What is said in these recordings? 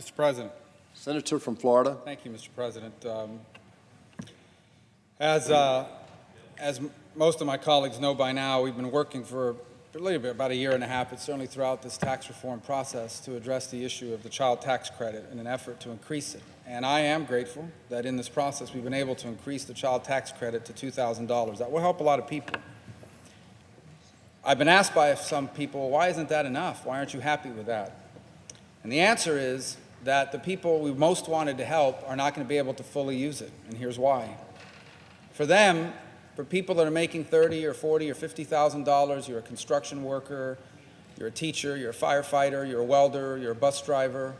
Mr. President. Senator from Florida. Thank you, Mr. President. As most of my colleagues know by now, we've been working for a little bit, about a year and a half, but certainly throughout this tax reform process to address the issue of the child tax credit in an effort to increase it. And I am grateful that in this process we've been able to increase the child tax credit to $2,000. That will help a lot of people. I've been asked by some people, why isn't that enough? Why aren't you happy with that? And the answer is that the people we most wanted to help are not going to be able to fully use it, and here's why. For them, for people that are making $30,000 or $40,000 or $50,000, you're a construction worker, you're a teacher, you're a firefighter, you're a welder, you're a bus driver.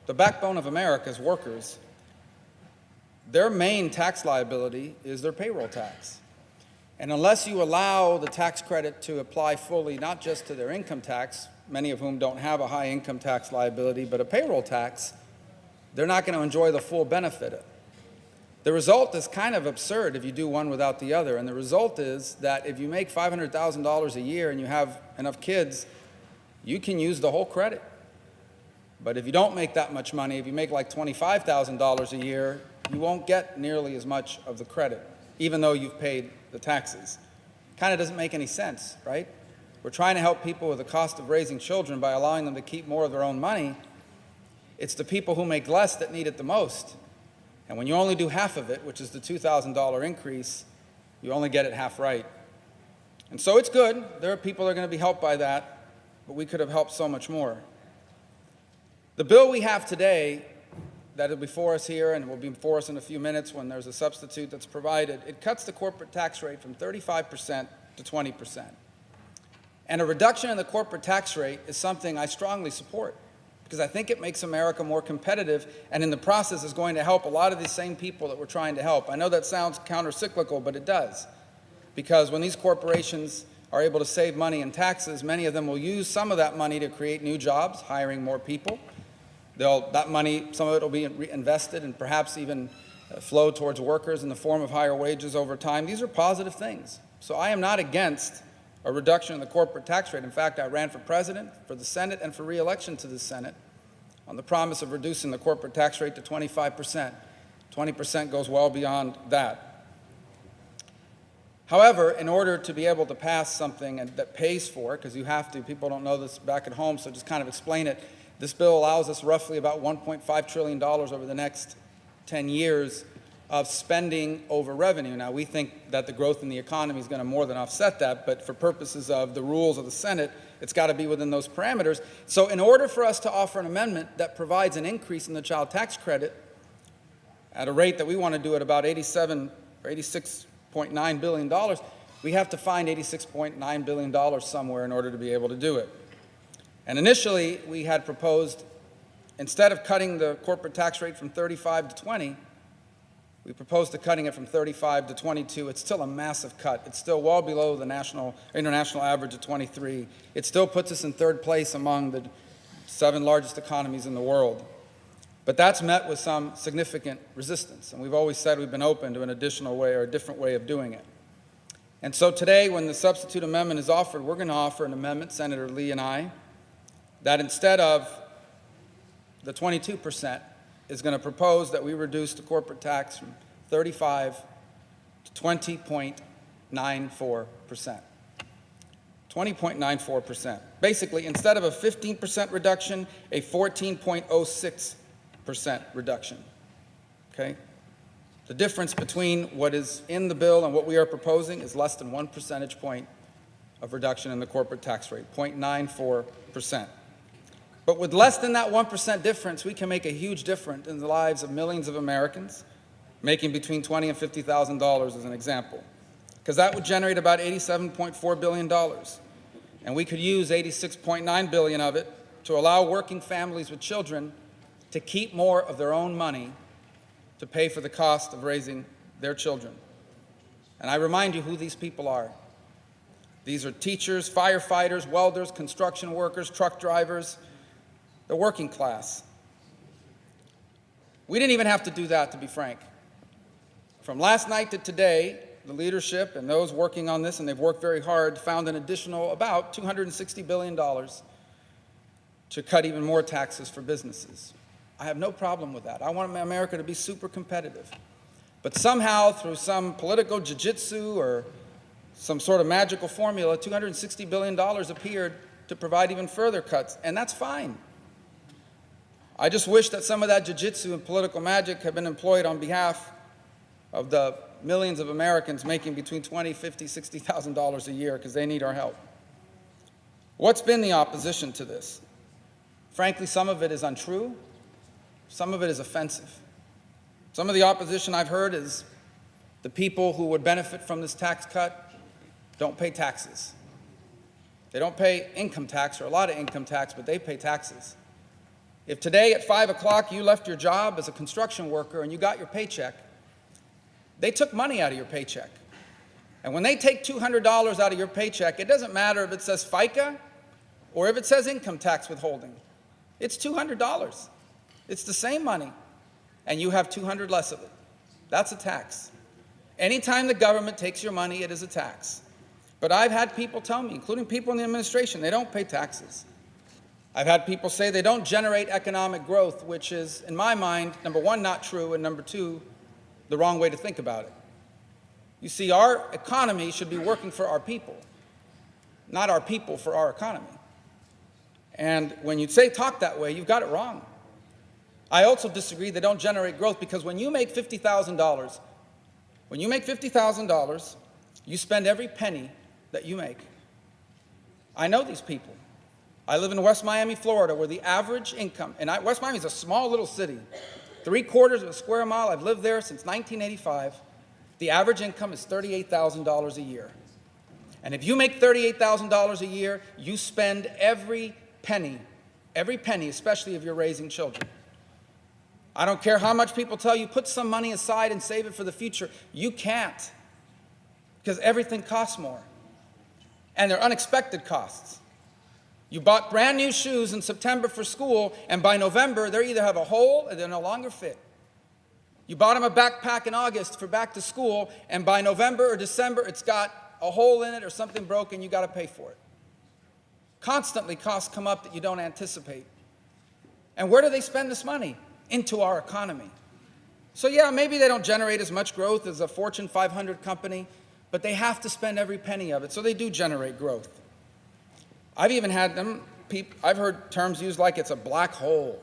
The backbone of America's workers, their main tax liability is their payroll tax. And unless you allow the tax credit to apply fully, not just to their income tax, many of whom don't have a high income tax liability, but a payroll tax, they're not going to enjoy the full benefit. The result is kind of absurd if you do one without the other. And the result is that if you make $500,000 a year and you have enough kids, you can use the whole credit. But if you don't make that much money, if you make like $25,000 a year, you won't get nearly as much of the credit, even though you've paid the taxes. Kind of doesn't make any sense, right? We're trying to help people with the cost of raising children by allowing them to keep more of their own money. It's the people who make less that need it the most. And when you only do half of it, which is the $2,000 increase, you only get it half right. And so it's good. There are people that are going to be helped by that, but we could have helped so much more. The bill we have today that is before us here and will be before us in a few minutes when there's a substitute that's provided, it cuts the corporate tax rate from 35% to 20%. And a reduction in the corporate tax rate is something I strongly support because I think it makes America more competitive and in the process is going to help a lot of these same people that we're trying to help. I know that sounds counter-cyclical, but it does. Because when these corporations are able to save money in taxes, many of them will use some of that money to create new jobs, hiring more people. That money, some of it will be reinvested and perhaps even flow towards workers in the form of higher wages over time. These are positive things. So I am not against a reduction in the corporate tax rate. In fact, I ran for president, for the Senate, and for re-election to the Senate on the promise of reducing the corporate tax rate to 25%. 20% goes well beyond that. However, in order to be able to pass something that pays for it, because you have to, people don't know this back at home, so just kind of explain it, this bill allows us roughly about $1.5 trillion over the next 10 years of spending over revenue. Now, we think that the growth in the economy is going to more than offset that, but for purposes of the rules of the Senate, it's got to be within those parameters. So in order for us to offer an amendment that provides an increase in the child tax credit at a rate that we want to do at about $86.9 billion, we have to find $86.9 billion somewhere in order to be able to do it. And initially, we had proposed, instead of cutting the corporate tax rate from 35 to 20, we proposed to cutting it from 35 to 22. It's still a massive cut. It's still well below the international average of 23. It still puts us in third place among the 7 largest economies in the world. But that's met with some significant resistance. And we've always said we've been open to an additional way or a different way of doing it. And so today, when the substitute amendment is offered, we're going to offer an amendment, Senator Lee and I, that instead of the 22%, is going to propose that we reduce the corporate tax from 35 to 20.94%. 20.94%. Basically, instead of a 15% reduction, a 14.06% reduction. Okay? The difference between what is in the bill and what we are proposing is less than 1 percentage point of reduction in the corporate tax rate, 0.94%. But with less than that 1% difference, we can make a huge difference in the lives of millions of Americans, making between $20,000 and $50,000 as an example. Because that would generate about $87.4 billion. And we could use $86.9 billion of it to allow working families with children to keep more of their own money to pay for the cost of raising their children. And I remind you who these people are. These are teachers, firefighters, welders, construction workers, truck drivers, the working class. We didn't even have to do that, to be frank. From last night to today, the leadership and those working on this, and they've worked very hard, found an additional about $260 billion to cut even more taxes for businesses. I have no problem with that. I want America to be super competitive. But somehow, through some political jiu-jitsu or some sort of magical formula, $260 billion appeared to provide even further cuts, and that's fine. I just wish that some of that jiu-jitsu and political magic had been employed on behalf of the millions of Americans making between $20,000, $50,000, $60,000 a year, because they need our help. What's been the opposition to this? Frankly, some of it is untrue. Some of it is offensive. Some of the opposition I've heard is the people who would benefit from this tax cut don't pay taxes. They don't pay income tax, or a lot of income tax, but they pay taxes. If today at 5 o'clock you left your job as a construction worker and you got your paycheck, they took money out of your paycheck. And when they take $200 out of your paycheck, it doesn't matter if it says FICA or if it says income tax withholding. It's $200. It's the same money, and you have $200 less of it. That's a tax. Anytime the government takes your money, it is a tax. But I've had people tell me, including people in the administration, they don't pay taxes. I've had people say they don't generate economic growth, which is, in my mind, number one, not true, and number two, the wrong way to think about it. You see, our economy should be working for our people, not our people for our economy. And when you talk that way, you've got it wrong. I also disagree they don't generate growth, because when you make $50,000, you spend every penny that you make. I know these people. I live in West Miami, Florida, where the average income, and West Miami is a small little city, 3/4 of a square mile. I've lived there since 1985. The average income is $38,000 a year. And if you make $38,000 a year, you spend every penny, especially if you're raising children. I don't care how much people tell you, put some money aside and save it for the future. You can't, because everything costs more. And they're unexpected costs. You bought brand new shoes in September for school, and by November, they either have a hole or they're no longer fit. You bought them a backpack in August for back to school, and by November or December, it's got a hole in it or something broken, you got to pay for it. Constantly, costs come up that you don't anticipate. And where do they spend this money? Into our economy. So yeah, maybe they don't generate as much growth as a Fortune 500 company, but they have to spend every penny of it, so they do generate growth. I've even had I've heard terms used like it's a black hole.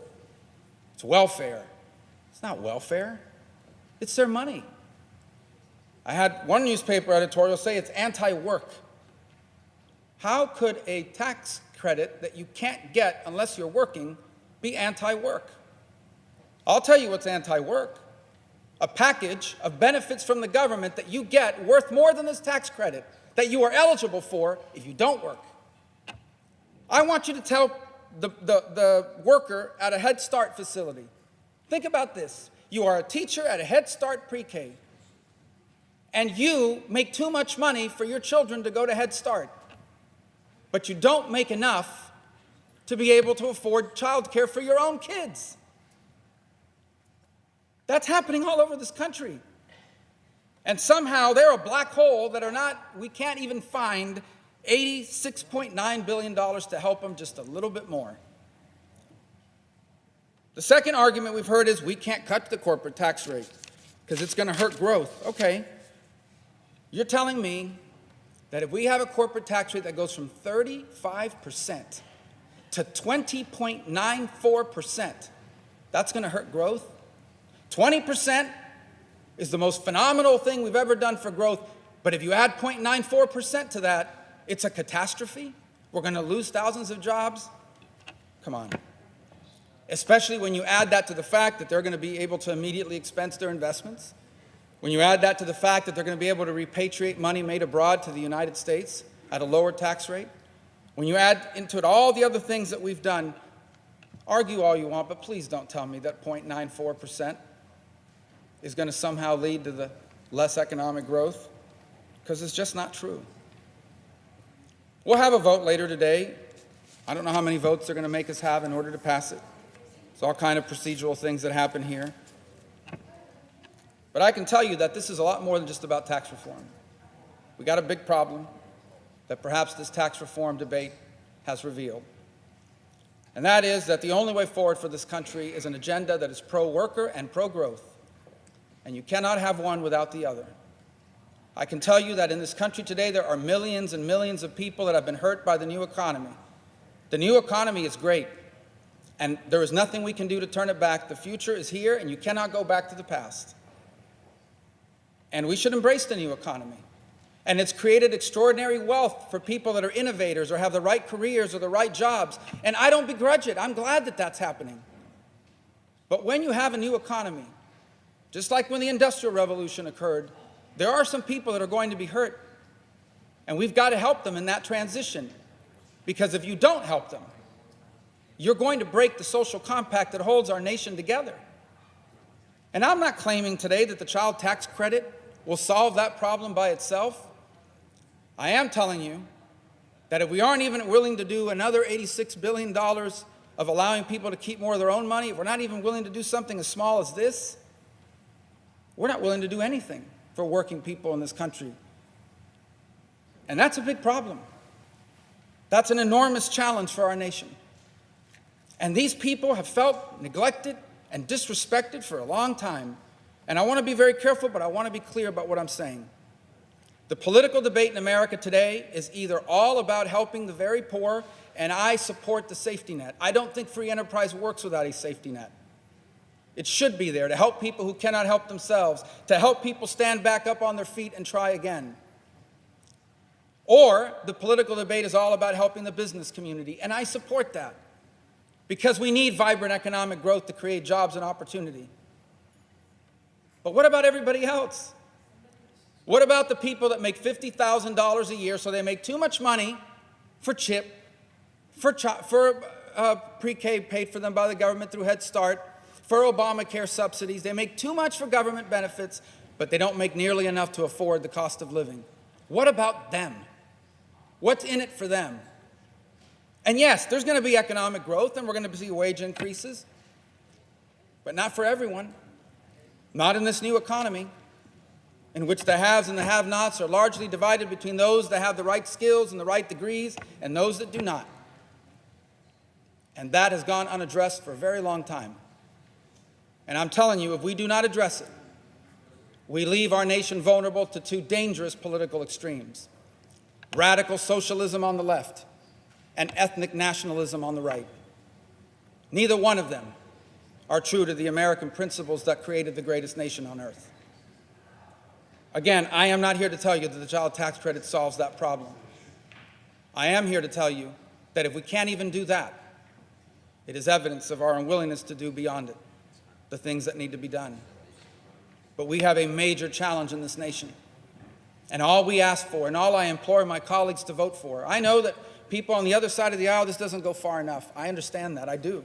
It's welfare. It's not welfare. It's their money. I had one newspaper editorial say it's anti-work. How could a tax credit that you can't get unless you're working be anti-work? I'll tell you what's anti-work. A package of benefits from the government that you get worth more than this tax credit that you are eligible for if you don't work. I want you to tell the worker at a Head Start facility, think about this. You are a teacher at a Head Start pre-K, and you make too much money for your children to go to Head Start, but you don't make enough to be able to afford child care for your own kids. That's happening all over this country. And somehow they're a black hole that we can't even find $86.9 billion to help them just a little bit more. The second argument we've heard is we can't cut the corporate tax rate because it's going to hurt growth. Okay, you're telling me that if we have a corporate tax rate that goes from 35% to 20.94%, that's going to hurt growth? 20% is the most phenomenal thing we've ever done for growth, but if you add 0.94% to that, it's a catastrophe. We're going to lose thousands of jobs. Come on. Especially when you add that to the fact that they're going to be able to immediately expense their investments. When you add that to the fact that they're going to be able to repatriate money made abroad to the United States at a lower tax rate. When you add into it all the other things that we've done, argue all you want, but please don't tell me that 0.94% is going to somehow lead to the less economic growth, because it's just not true. We'll have a vote later today. I don't know how many votes they're going to make us have in order to pass it. It's all kind of procedural things that happen here. But I can tell you that this is a lot more than just about tax reform. We got a big problem that perhaps this tax reform debate has revealed. And that is that the only way forward for this country is an agenda that is pro-worker and pro-growth. And you cannot have one without the other. I can tell you that in this country today, there are millions and millions of people that have been hurt by the new economy. The new economy is great, and there is nothing we can do to turn it back. The future is here, and you cannot go back to the past. And we should embrace the new economy. And it's created extraordinary wealth for people that are innovators or have the right careers or the right jobs. And I don't begrudge it. I'm glad that that's happening. But when you have a new economy, just like when the Industrial Revolution occurred, there are some people that are going to be hurt. And we've got to help them in that transition. Because if you don't help them, you're going to break the social compact that holds our nation together. And I'm not claiming today that the child tax credit will solve that problem by itself. I am telling you that if we aren't even willing to do another $86 billion of allowing people to keep more of their own money, if we're not even willing to do something as small as this, we're not willing to do anything for working people in this country. And that's a big problem. That's an enormous challenge for our nation. And these people have felt neglected and disrespected for a long time. And I want to be very careful, but I want to be clear about what I'm saying. The political debate in America today is either all about helping the very poor, and I support the safety net. I don't think free enterprise works without a safety net. It should be there to help people who cannot help themselves, to help people stand back up on their feet and try again. Or the political debate is all about helping the business community, and I support that because we need vibrant economic growth to create jobs and opportunity. But what about everybody else? What about the people that make $50,000 a year, so they make too much money for CHIP, for pre-K paid for them by the government through Head Start, for Obamacare subsidies. They make too much for government benefits, but they don't make nearly enough to afford the cost of living. What about them? What's in it for them? And yes, there's going to be economic growth, and we're going to see wage increases, but not for everyone. Not in this new economy, in which the haves and the have-nots are largely divided between those that have the right skills and the right degrees and those that do not. And that has gone unaddressed for a very long time. And I'm telling you, if we do not address it, we leave our nation vulnerable to two dangerous political extremes: radical socialism on the left and ethnic nationalism on the right. Neither one of them are true to the American principles that created the greatest nation on earth. Again, I am not here to tell you that the child tax credit solves that problem. I am here to tell you that if we can't even do that, it is evidence of our unwillingness to do beyond it, the things that need to be done. But we have a major challenge in this nation. And all we ask for, and all I implore my colleagues to vote for, I know that people on the other side of the aisle, this doesn't go far enough. I understand that, I do.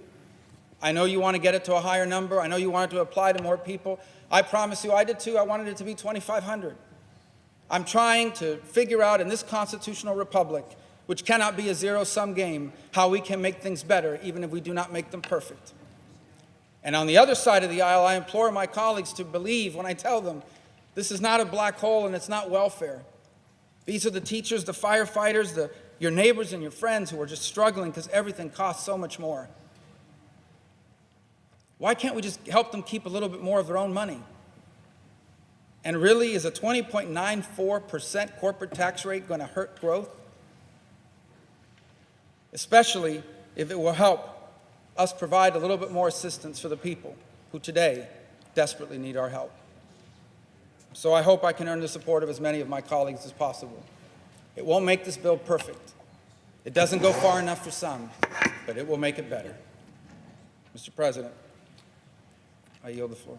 I know you want to get it to a higher number. I know you want it to apply to more people. I promise you, I did too. I wanted it to be 2,500. I'm trying to figure out in this constitutional republic, which cannot be a zero-sum game, how we can make things better, even if we do not make them perfect. And on the other side of the aisle, I implore my colleagues to believe when I tell them this is not a black hole and it's not welfare. These are the teachers, the firefighters, your neighbors and your friends who are just struggling because everything costs so much more. Why can't we just help them keep a little bit more of their own money? And really, is a 20.94% corporate tax rate going to hurt growth? Especially if it will help us provide a little bit more assistance for the people who today desperately need our help. So I hope I can earn the support of as many of my colleagues as possible. It won't make this bill perfect. It doesn't go far enough for some, but it will make it better. Mr. President, I yield the floor.